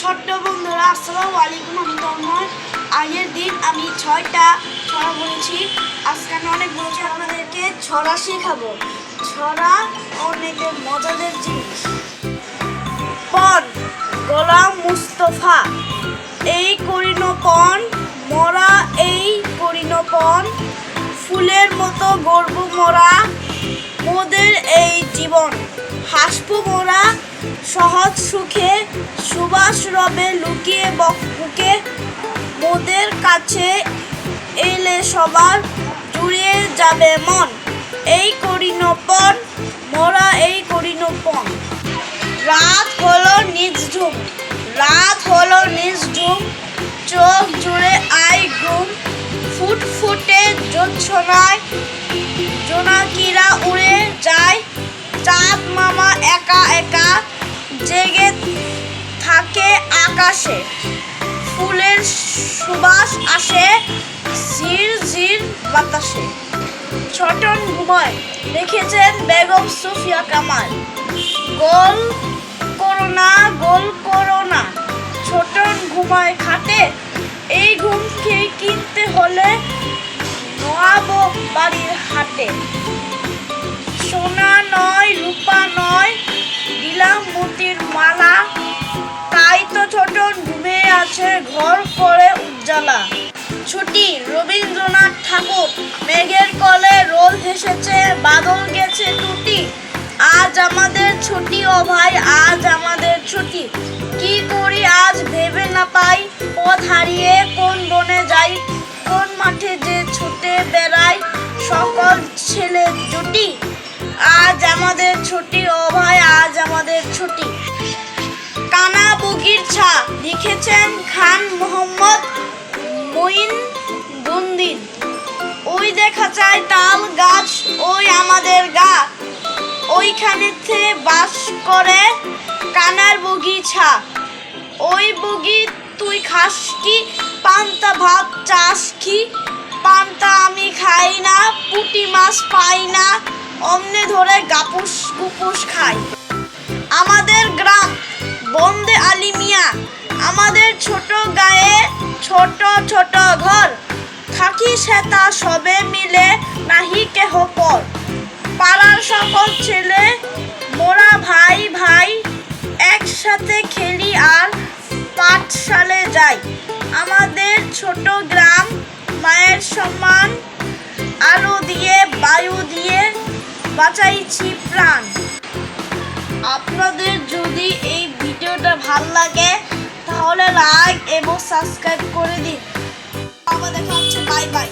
ছোট্ট বন্ধুরা আসসালামু আলাইকুম। আমি তন্ময়। আগের দিন আমি 6টা ছড়া বলেছি। আজকে আমি অনেক বলেছি, আপনাদেরকে ছড়া শেখাবো। ছড়া অনেক মজাদার জিনিস। পণ গোলাম মুস্তফা, এই করিন পণ মরা, এই করিন পণ ফুলের মতো গর্ব মোরা, মোদের এই জীবন হাসব মোরা সহজ সুখে, সুবাস রবে লুকিয়ে বুকে, মোদের কাছে এলে সবার জুড়িয়ে যাবে মন, এই করিন পণ মোরা, এই করিন পণ। রাত হলো নিঝুম, রাত হলো নিঝুম, চোখ জুড়ে আই ঘুম, ফুটফুটে জ্যোৎস্নায় জোনাকিরা উড়ে যায়, চাঁদ মামা একা একা জেগে থাকে আকাশে, ফুলের সুবাস আসে ঝির ঝির বাতাসে। ছোটন ঘুমায় লিখেছেন বেগম সুফিয়া কামাল। গোল করোনা, গোল করোনা, ছোটন ঘুমায় খাটে, এই ঘুমকে কিনতে হলে নয়াব বাড়ির হাটে। সোনা নয় রূপা নয় দিলাম মতির মালা, তাই তো ছোটন ঘুমিয়ে আছে ঘর করে উজ্জ্বলা। ছুটি রবীন্দ্রনাথ ঠাকুর, মেঘের কোলে রোদ হেসেছে বাদল গেছে টুটি, আজ আমাদের ছুটি ও ভাই, আজ আমাদের ছুটি, কি করি আজ ভেবে না পাই, পথ হারিয়ে কোন বনে যাই, কোন মাঠে যে ছুটে বেড়াই সকল ছেলে জুটি, আজ আমাদের ছুটি ও ভাই, আজ আমাদের ছুটি। কানা বুগির ছা লিখেছেন খান মোহাম্মদ মঈনুদ্দিন। ওই দেখা যায় তাল গাছ, ওই আমাদের গা, ওইখানেতে বাস করে কানার বগিচা, ওই বগি তুই খাস কি, পান্তা ভাত চাস কি, পান্তা আমি খাই না, পুঁটি মাছ পাই না, অমনে ধরে গাপুস গুপুস খাই। আমাদের গ্রাম বন্দে আলিমিয়া, আমাদের ছোট গায়ে ছোট ছোট ঘর, থাকি সেতা সবে মিলে নাহি কেহ পর, পাড়ার সকল ছেলে মোরা ভাই ভাই, একসাথে খেলি আর পাঠশালে যাই, আমাদের ছোট গ্রাম মায়ের সমান, আলো দিয়ে বায়ু দিয়ে বাঁচাইছি প্রাণ। আপনাদের যদি এই ভিডিওটা ভালো লাগে তাহলে লাইক এবং সাবস্ক্রাইব করে দিন। আবার দেখা হচ্ছে, বাই বাই।